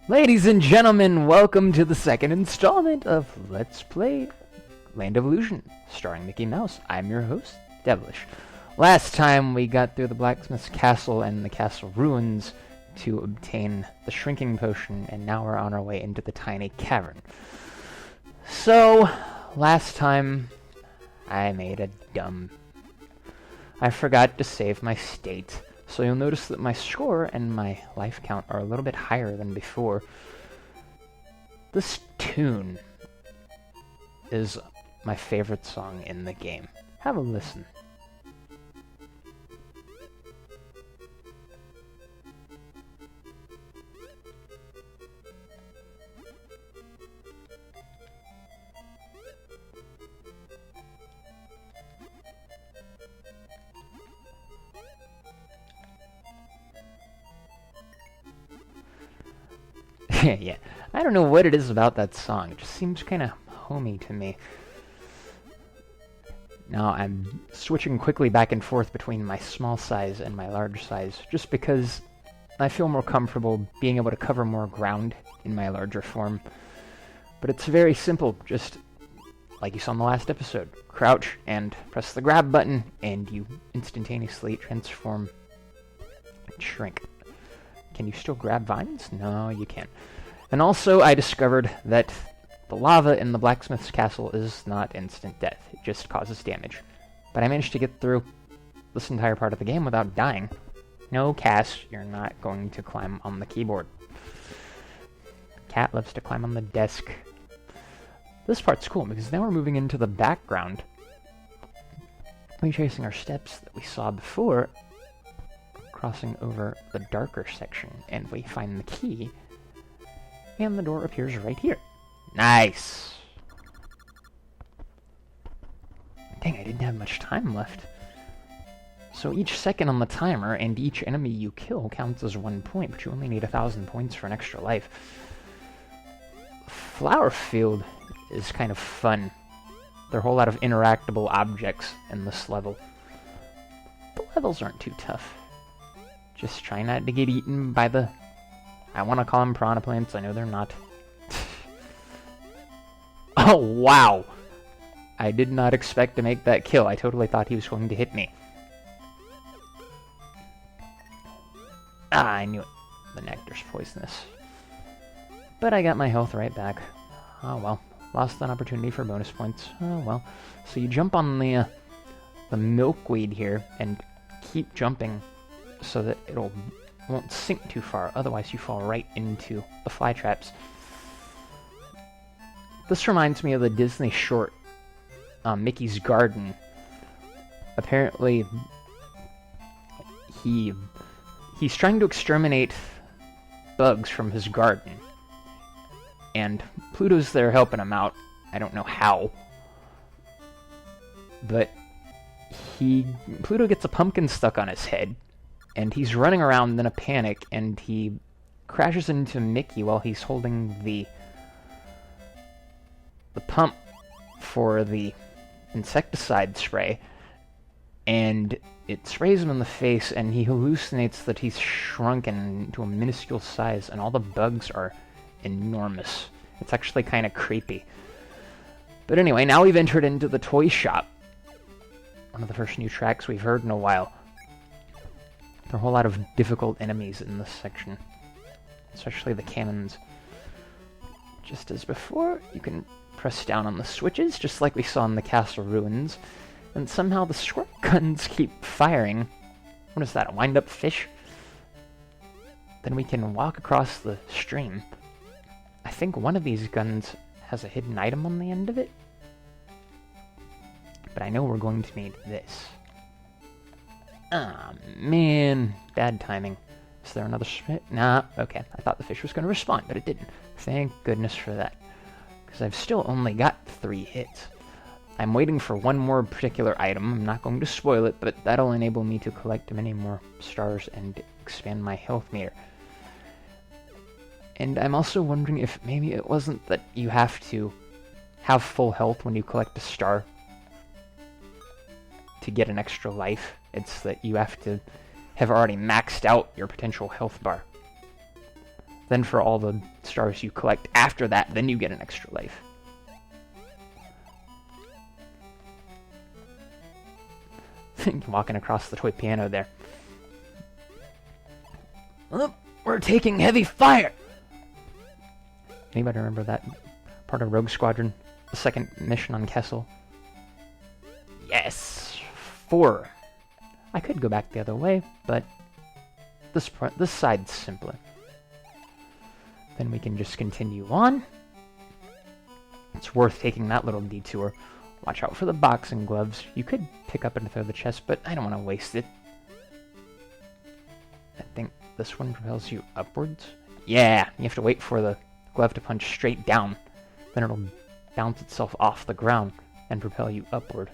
Ladies and gentlemen, welcome to the second installment of Let's Play Land of Illusion, starring Mickey Mouse. I'm your host, Devilish. Last time we got through the blacksmith's castle and the castle ruins to obtain the shrinking potion, and now we're on our way into the tiny cavern. So, last time I made a I forgot to save my state. So you'll notice that my score and my life count are a little bit higher than before. This tune is my favorite song in the game. Have a listen. Yeah, I don't know what it is about that song. It just seems kind of homey to me. Now I'm switching quickly back and forth between my small size and my large size, just because I feel more comfortable being able to cover more ground in my larger form. But it's very simple, just like you saw in the last episode. Crouch and press the grab button, and you instantaneously transform and shrink. Can you still grab vines? No, you can't. And also, I discovered that the lava in the blacksmith's castle is not instant death. It just causes damage. But I managed to get through this entire part of the game without dying. No, Cass, you're not going to climb on the keyboard. Cat loves to climb on the desk. This part's cool, because now we're moving into the background. Retracing our steps that we saw before, crossing over the darker section, and we find the key, and the door appears right here. Nice! Dang, I didn't have much time left. So each second on the timer and each enemy you kill counts as 1 point, but you only need 1,000 points for an extra life. Flowerfield is kind of fun. There are a whole lot of interactable objects in this level. The levels aren't too tough. Just try not to get eaten by the... I want to call them piranha plants. I know they're not. Oh, wow! I did not expect to make that kill. I totally thought he was going to hit me. Ah, I knew it. The nectar's poisonous. But I got my health right back. Oh, well. Lost an opportunity for bonus points. Oh, well. So you jump on the milkweed here and keep jumping so that won't sink too far, otherwise you fall right into the fly traps. This reminds me of the Disney short, Mickey's Garden. Apparently, he's trying to exterminate bugs from his garden, and Pluto's there helping him out. I don't know how, but Pluto gets a pumpkin stuck on his head, and he's running around in a panic, and he crashes into Mickey while he's holding the pump for the insecticide spray, and it sprays him in the face, and he hallucinates that he's shrunken to a minuscule size, and all the bugs are enormous. It's actually kind of creepy. But anyway, now we've entered into the toy shop. One of the first new tracks we've heard in a while. There are a whole lot of difficult enemies in this section, especially the cannons. Just as before, you can press down on the switches, just like we saw in the castle ruins, and somehow the squirt guns keep firing. What is that, a wind-up fish? Then we can walk across the stream. I think one of these guns has a hidden item on the end of it, but I know we're going to need this. Ah, man. Bad timing. Is there another fish? Nah, okay. I thought the fish was going to respawn, but it didn't. Thank goodness for that. Because I've still only got 3 hits. I'm waiting for one more particular item. I'm not going to spoil it, but that'll enable me to collect many more stars and expand my health meter. And I'm also wondering if maybe it wasn't that you have to have full health when you collect a star to get an extra life. It's that you have to have already maxed out your potential health bar. Then for all the stars you collect after that, then you get an extra life. Walking across the toy piano there. Oh, we're taking heavy fire! Anybody remember that part of Rogue Squadron? The second mission on Kessel? Yes! 4. I could go back the other way, but this side's simpler. Then we can just continue on. It's worth taking that little detour. Watch out for the boxing gloves. You could pick up and throw the chest, but I don't want to waste it. I think this one propels you upwards. Yeah, you have to wait for the glove to punch straight down. Then it'll bounce itself off the ground and propel you upward.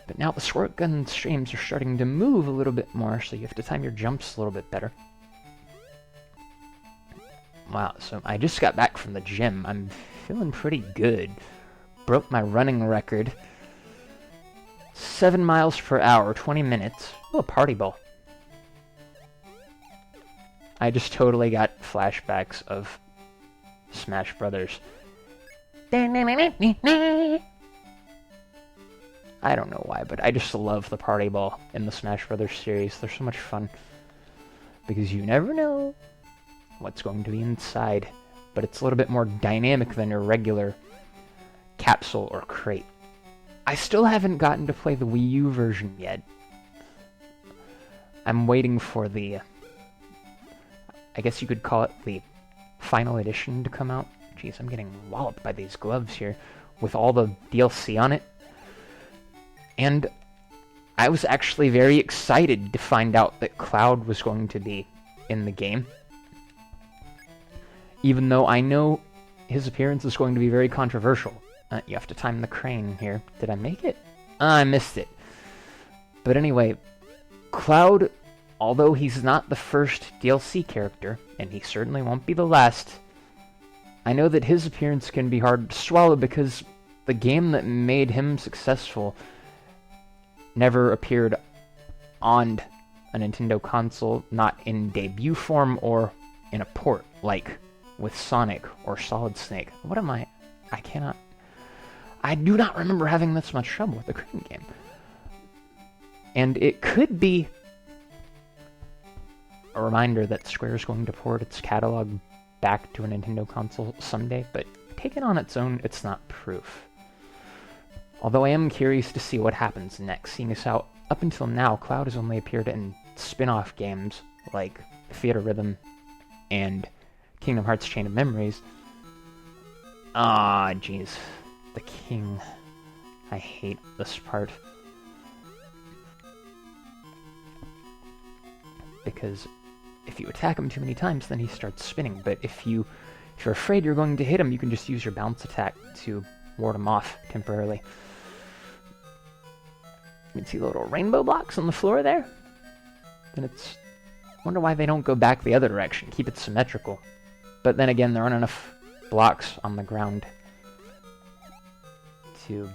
But now the squirt gun streams are starting to move a little bit more, so you have to time your jumps a little bit better. Wow, so I just got back from the gym. I'm feeling pretty good. Broke my running record. 7 miles per hour, 20 minutes. Oh, a party ball. I just totally got flashbacks of Smash Brothers. I don't know why, but I just love the party ball in the Smash Brothers series. They're so much fun. Because you never know what's going to be inside. But it's a little bit more dynamic than your regular capsule or crate. I still haven't gotten to play the Wii U version yet. I'm waiting for the, I guess you could call it the final edition to come out. Jeez, I'm getting walloped by these gloves here with all the DLC on it. And I was actually very excited to find out that Cloud was going to be in the game. Even though I know his appearance is going to be very controversial. You have to time the crane here. Did I make it? I missed it. But anyway, Cloud, although he's not the first DLC character, and he certainly won't be the last, I know that his appearance can be hard to swallow because the game that made him successful never appeared on a Nintendo console, not in debut form or in a port, like with Sonic or Solid Snake. What am I? I do not remember having this much trouble with the crane game. And it could be a reminder that Square is going to port its catalog back to a Nintendo console someday, but taken on its own, it's not proof. Although I am curious to see what happens next, seeing as how, up until now, Cloud has only appeared in spin-off games like Theater Rhythm and Kingdom Hearts Chain of Memories. Ah, jeez. The king. I hate this part. Because if you attack him too many times, then he starts spinning. But if you're afraid you're going to hit him, you can just use your bounce attack to ward him off temporarily. You can see the little rainbow blocks on the floor there. Then it's... wonder why they don't go back the other direction. Keep it symmetrical. But then again, there aren't enough blocks on the ground to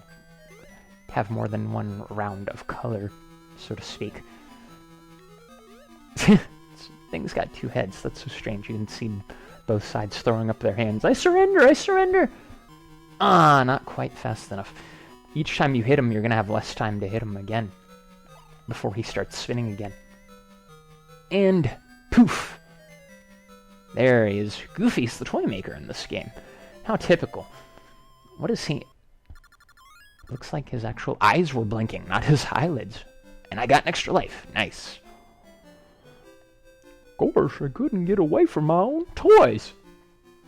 have more than one round of color, so to speak. Thing's got two heads. That's so strange. You can see both sides throwing up their hands. I surrender! I surrender! Ah, not quite fast enough. Each time you hit him, you're going to have less time to hit him again before he starts spinning again. And poof! There he is. Goofy's the toy maker in this game. How typical. What is he... Looks like his actual eyes were blinking, not his eyelids. And I got an extra life. Nice. Gosh, I couldn't get away from my own toys.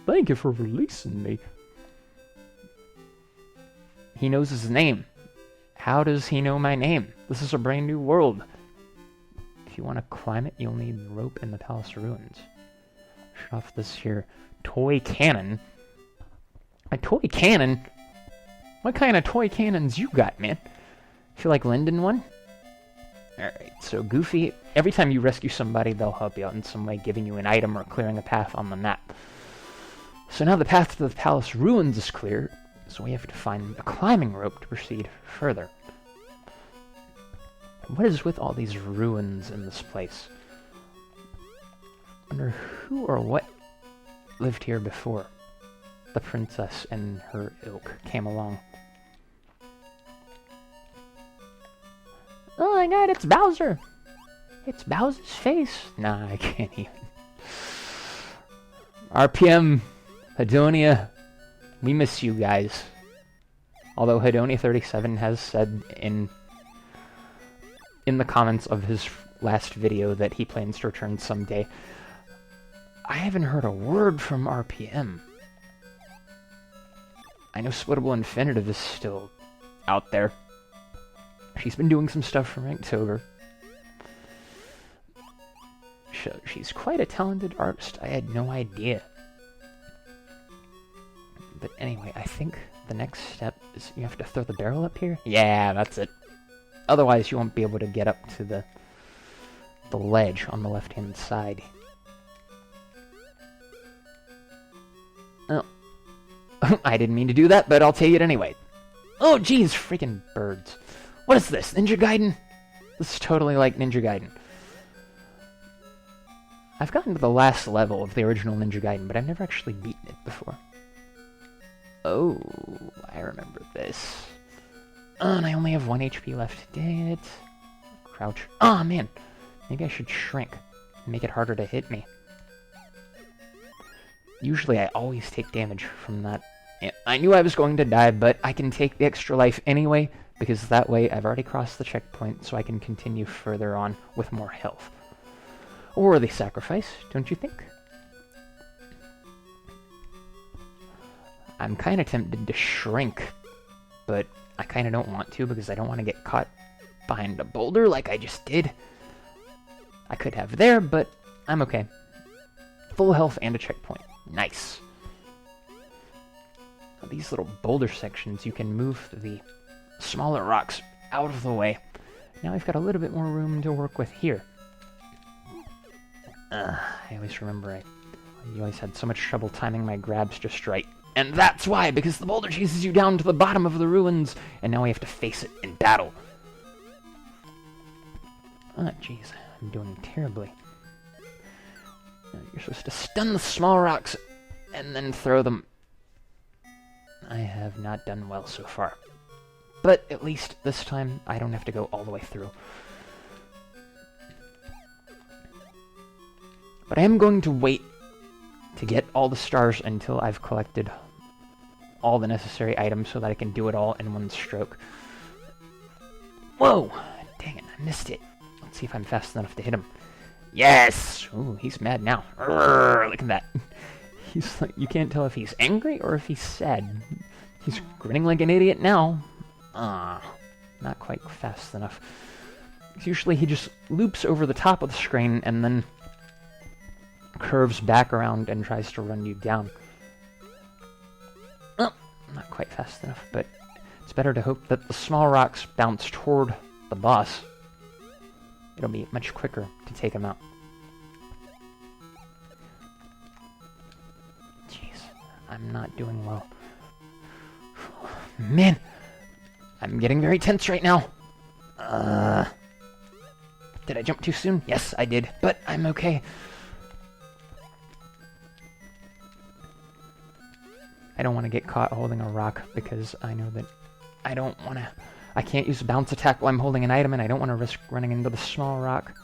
Thank you for releasing me. He knows his name. How does he know my name? This is a brand new world. If you want to climb it, you'll need rope in the palace ruins. Shut off this here toy cannon. A toy cannon? What kind of toy cannons you got, man? Feel like lending one? Alright, so Goofy, every time you rescue somebody, they'll help you out in some way, giving you an item or clearing a path on the map. So now the path to the palace ruins is clear, so we have to find a climbing rope to proceed further. What is with all these ruins in this place? I wonder who or what lived here before the princess and her ilk came along. Oh my god, it's Bowser! It's Bowser's face! Nah, I can't even. RPM, Hedonia, we miss you guys. Although Hedonia37 has said in the comments of his last video that he plans to return someday, I haven't heard a word from RPM. I know Splittable Infinitive is still out there. She's been doing some stuff for Inktober. She's quite a talented artist. I had no idea. But anyway, I think the next step is you have to throw the barrel up here? Yeah, that's it. Otherwise, you won't be able to get up to the ledge on the left-hand side. Oh. I didn't mean to do that, but I'll take it anyway. Oh, geez, freaking birds. What is this, Ninja Gaiden? This is totally like Ninja Gaiden. I've gotten to the last level of the original Ninja Gaiden, but I've never actually beaten it before. Oh, I remember this. And I only have 1 HP left. Dang it. Crouch. Oh, man. Maybe I should shrink and make it harder to hit me. Usually I always take damage from that. I knew I was going to die, but I can take the extra life anyway, because that way I've already crossed the checkpoint, so I can continue further on with more health. A worthy sacrifice, don't you think? I'm kind of tempted to shrink, but I kind of don't want to because I don't want to get caught behind a boulder like I just did. I could have there, but I'm okay. Full health and a checkpoint. Nice. Now, these little boulder sections, you can move the smaller rocks out of the way. Now I've got a little bit more room to work with here. I always remember you always had so much trouble timing my grabs just right. And that's why, because the boulder chases you down to the bottom of the ruins, and now we have to face it in battle. Oh, jeez, I'm doing terribly. You're supposed to stun the small rocks, and then throw them. I have not done well so far. But at least this time, I don't have to go all the way through. But I am going to wait to get all the stars until I've collected all the necessary items so that I can do it all in one stroke. Whoa! Dang it, I missed it. Let's see if I'm fast enough to hit him. Yes! Ooh, he's mad now. Urgh, look at that. He's like, you can't tell if he's angry or if he's sad. He's grinning like an idiot now. Ah, not quite fast enough. Usually he just loops over the top of the screen and then curves back around and tries to run you down. Oh, not quite fast enough, but it's better to hope that the small rocks bounce toward the boss. It'll be much quicker to take him out. Jeez, I'm not doing well. Man, I'm getting very tense right now. Did I jump too soon? Yes, I did, but I'm okay. I don't want to get caught holding a rock because I know that I can't use a bounce attack while I'm holding an item, and I don't want to risk running into the small rock.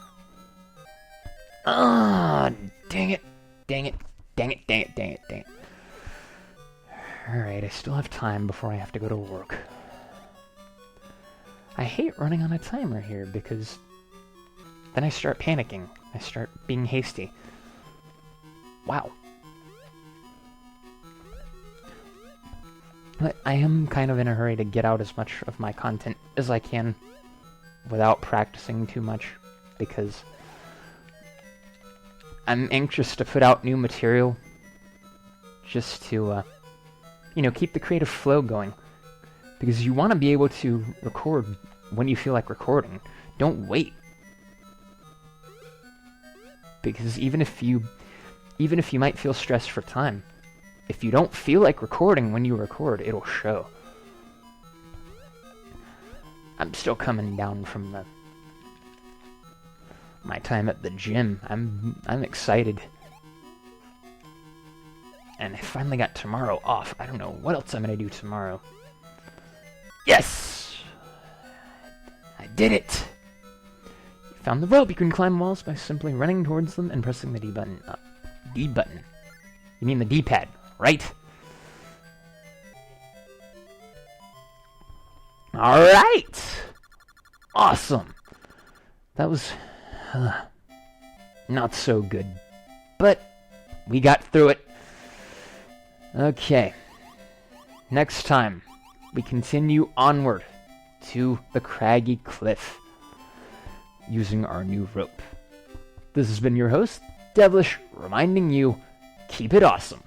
Ah, dang it. Dang it. Dang it, dang it, dang it, dang it. Alright, I still have time before I have to go to work. I hate running on a timer here because then I start panicking. I start being hasty. Wow. But I am kind of in a hurry to get out as much of my content as I can without practicing too much, because I'm anxious to put out new material just to, keep the creative flow going. Because you want to be able to record when you feel like recording. Don't wait. Because even if you might feel stressed for time, if you don't feel like recording when you record, it'll show. I'm still coming down from my time at the gym. I'm excited. And I finally got tomorrow off. I don't know what else I'm going to do tomorrow. Yes! I did it! You found the rope. You can climb walls by simply running towards them and pressing the D button. D button. You mean the D-pad, right? Alright! Awesome! That was not so good. But we got through it. Okay. Next time, we continue onward to the craggy cliff using our new rope. This has been your host, Devilish, reminding you, keep it awesome.